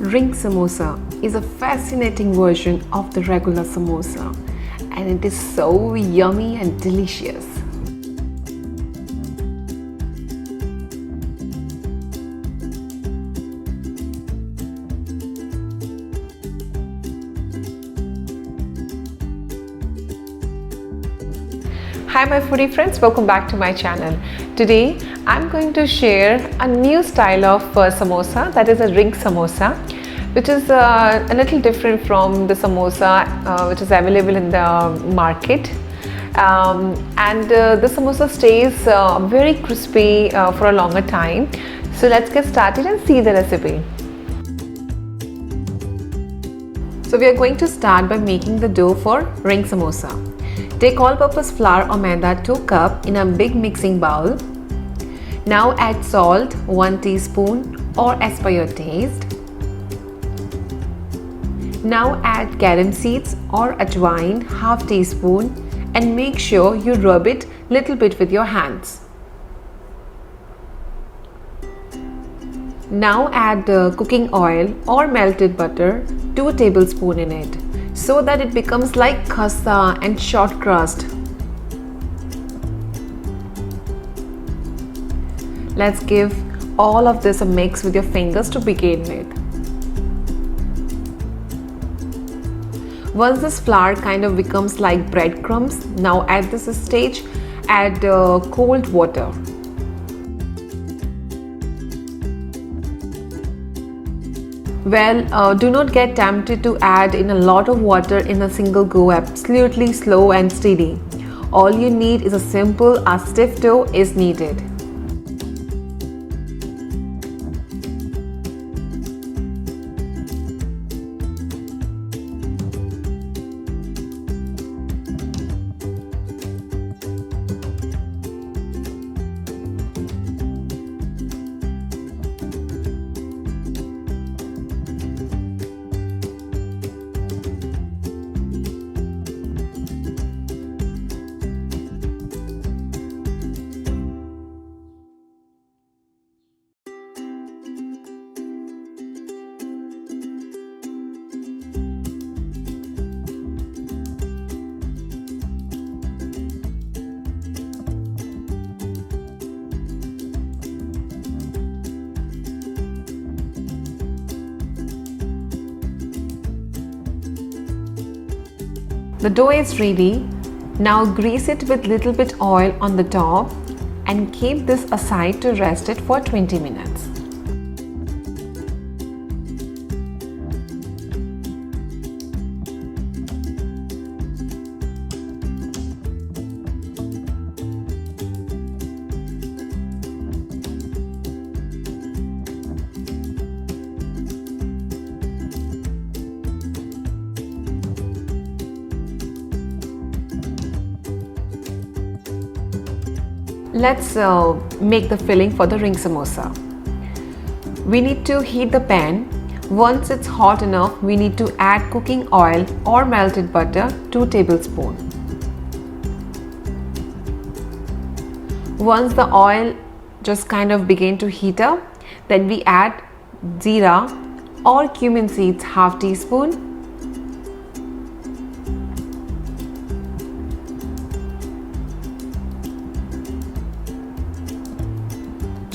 Ring samosa is a fascinating version of the regular samosa, and it is so yummy and delicious. Hi my foodie friends, welcome back to my channel. Today I'm going to share a new style of samosa, that is a ring samosa, which is a little different from the samosa which is available in the market. The samosa stays very crispy for a longer time. So let's get started and see the recipe. So we are going to start by making the dough for ring samosa. Take all-purpose flour or maida 2 cups in a big mixing bowl. Now add salt 1 teaspoon or as per your taste. Now add Carom seeds or Ajwain half teaspoon and make sure you rub it little bit with your hands. Now add cooking oil or melted butter 2 tablespoons in it, so that it becomes like khasta and short crust. Let's give all of this a mix with your fingers to begin with. Once this flour kind of becomes like breadcrumbs, now at this stage add cold water. Well, do not get tempted to add in a lot of water in a single go. Absolutely slow and steady. All you need is a stiff dough is needed. The dough is ready. Now grease it with little bit oil on the top and keep this aside to rest it for 20 minutes. Let's make the filling for the ring samosa. We need to heat the pan. Once it's hot enough, we need to add cooking oil or melted butter 2 tablespoons. Once the oil just kind of begin to heat up, then we add Zeera or Cumin seeds half teaspoon.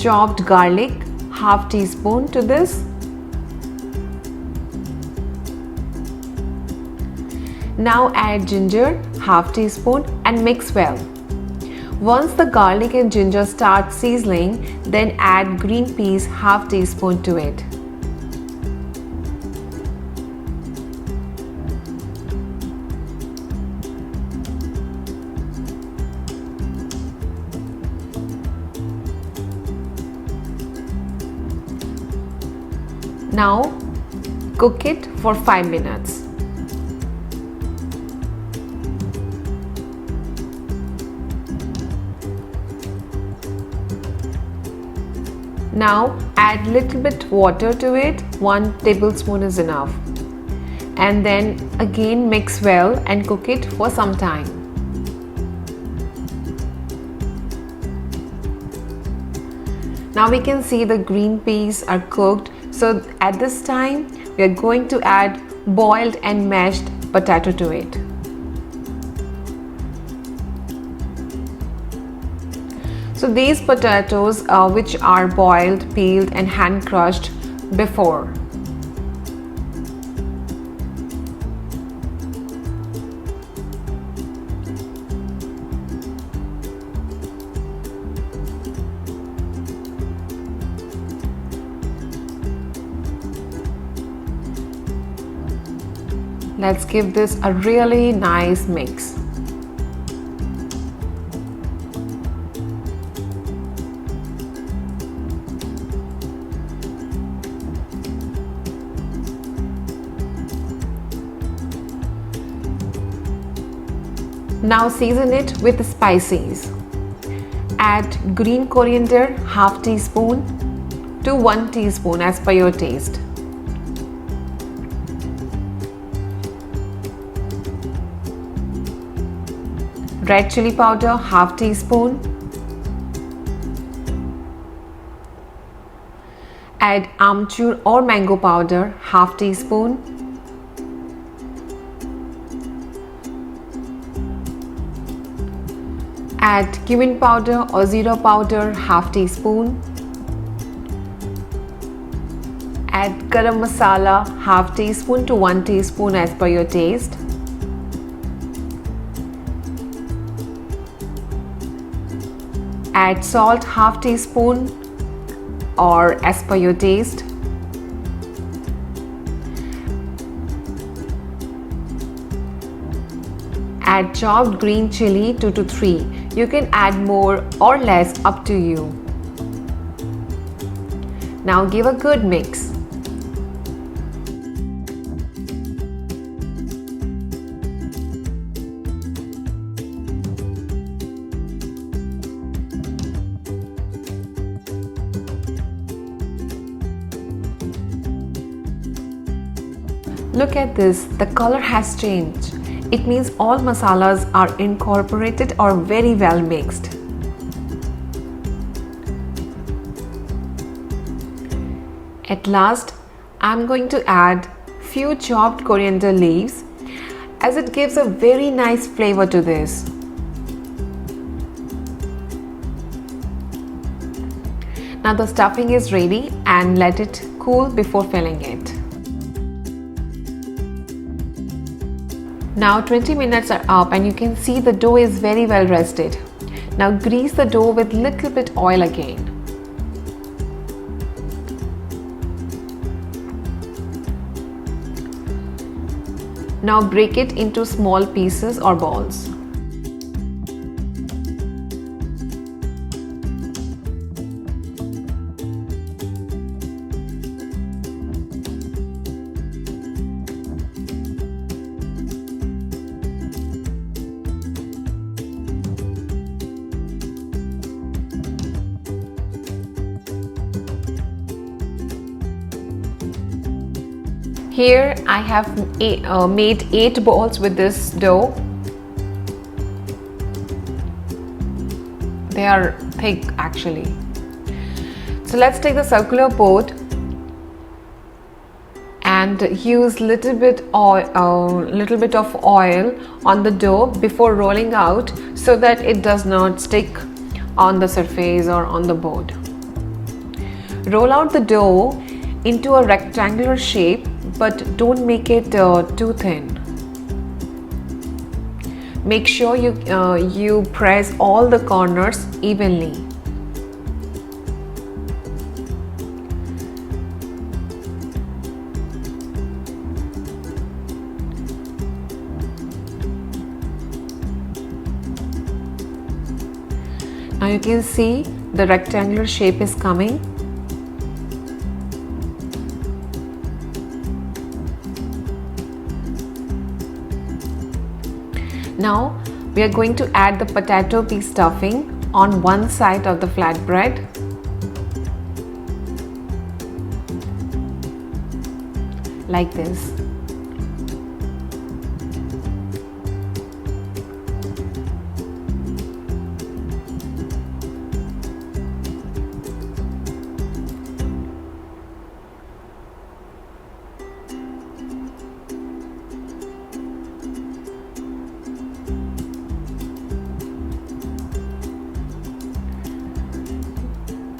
Chopped garlic half teaspoon to this. Now add ginger half teaspoon and mix well. Once the garlic and ginger start sizzling, then add green peas half teaspoon to it. Now cook it for 5 minutes. Now add little bit water to it, 1 tablespoon is enough. And then again mix well and cook it for some time. Now we can see the green peas are cooked, So at this time we are going to add boiled and mashed potato to it. So these potatoes which are boiled, peeled and hand crushed before. Let's give this a really nice mix. Now season it with the spices. Add green coriander half teaspoon to 1 teaspoon as per your taste. Red chilli powder half teaspoon. Add amchoor or mango powder half teaspoon. Add cumin powder or Zeera powder half teaspoon. Add Garam Masala half teaspoon to 1 teaspoon as per your taste. Add salt half teaspoon or as per your taste. Add chopped green chilli 2 to 3. You can add more or less up to you. Now give a good mix. Look at this, the color has changed. It means all masalas are incorporated or very well mixed. At last, I'm going to add few chopped coriander leaves as it gives a very nice flavor to this. Now the stuffing is ready and let it cool before filling it. Now 20 minutes are up and you can see the dough is very well rested. Now grease the dough with little bit oil again. Now break it into small pieces or balls. Here I have made 8 balls with this dough. They are thick actually. So let's take the circular board and use little bit of oil on the dough before rolling out so that it does not stick on the surface or on the board. Roll out the dough into a rectangular shape, but don't make it too thin. Make sure you press all the corners evenly. Now you can see the rectangular shape is coming. Now we are going to add the potato pea stuffing on one side of the flatbread. Like this.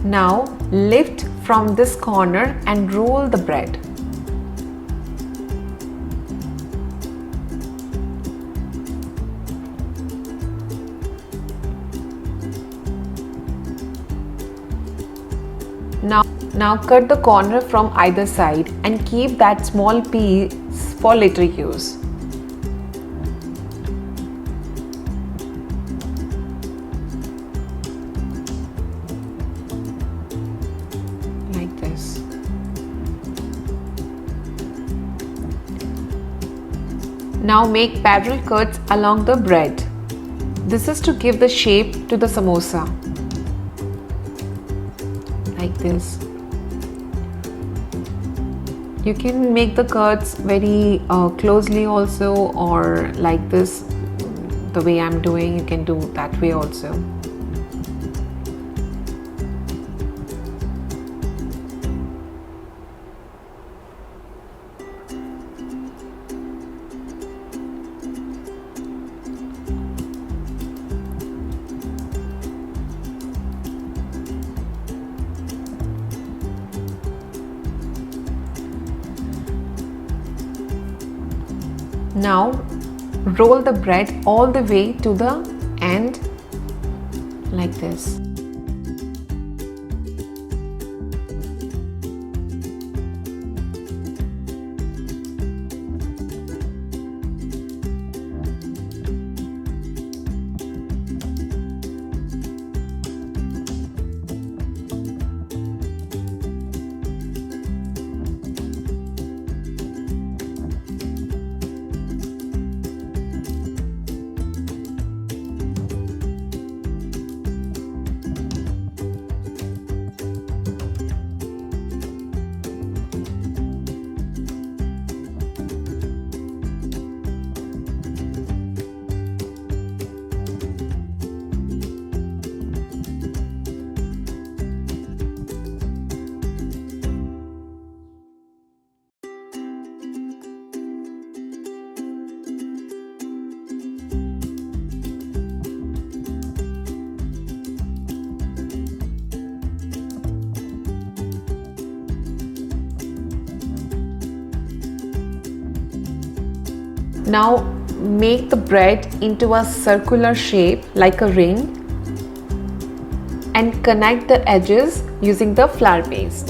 Now lift from this corner and roll the bread. Now cut the corner from either side and keep that small piece for later use. Like this. Now make parallel cuts along the bread. This is to give the shape to the samosa. Like this. You can make the cuts very closely also, or like this, the way I'm doing, you can do that way also. Now roll the bread all the way to the end like this. Now make the bread into a circular shape like a ring and connect the edges using the flour paste.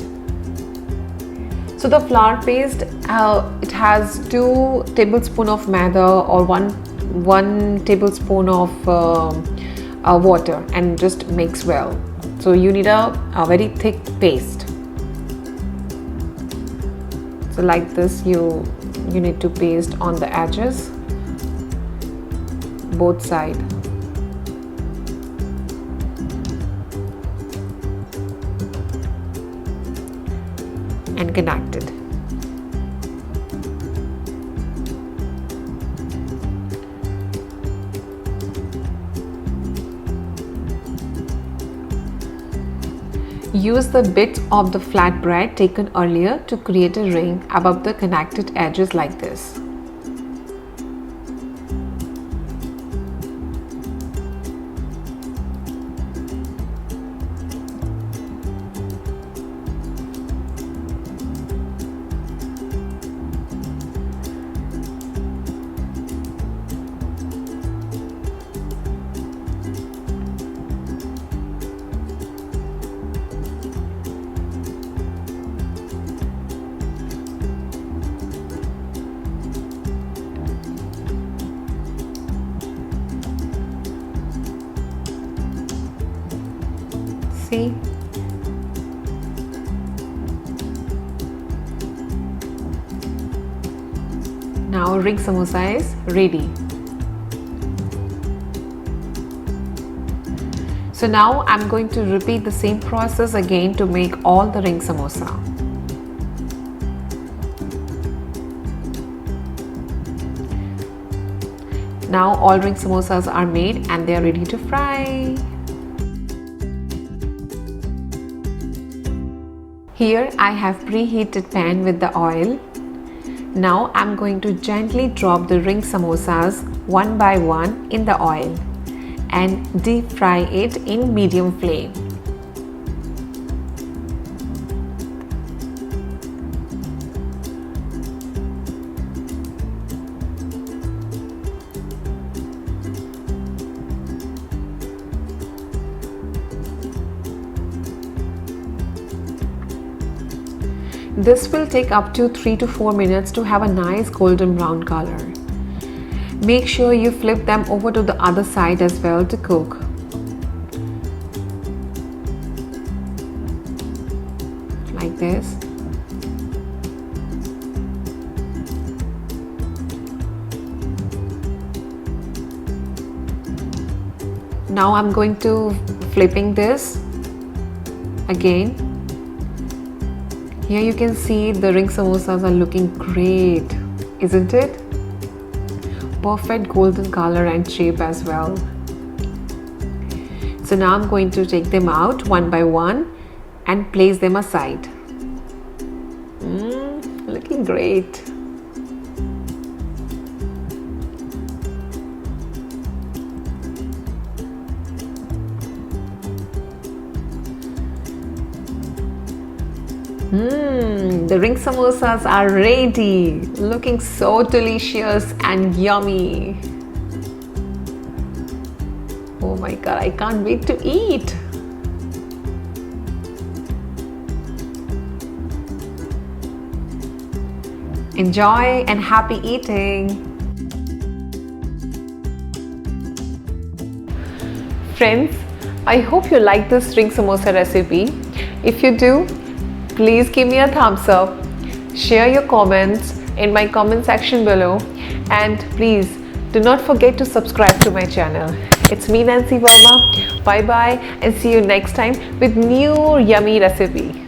So the flour paste, it has 2 tablespoons of maida or one tablespoon of water, and just mix well. So you need a very thick paste. So like this, you need to paste on the edges, both sides. And connect it. Use the bit of the flat bread taken earlier to create a ring above the connected edges like this. See? Now ring samosa is ready. So now I'm going to repeat the same process again to make all the ring samosa. Now all ring samosas are made and they are ready to fry. Here I have preheated pan with the oil. Now I'm going to gently drop the ring samosas one by one in the oil and deep fry it in medium flame. This will take up to 3 to 4 minutes to have a nice golden brown color. Make sure you flip them over to the other side as well to cook. Like this. Now I'm going to flipping this again. Here you can see the ring samosas are looking great, isn't it? Perfect golden color and shape as well. So now I'm going to take them out one by one and place them aside. Looking great. The ring samosas are ready, looking so delicious and yummy. Oh my god, I can't wait to eat. Enjoy and happy eating. Friends, I hope you like this ring samosa recipe. If you do, please give me a thumbs up, share your comments in my comment section below, and please do not forget to subscribe to my channel. It's me, Nancy Verma. Bye bye and see you next time with new yummy recipe.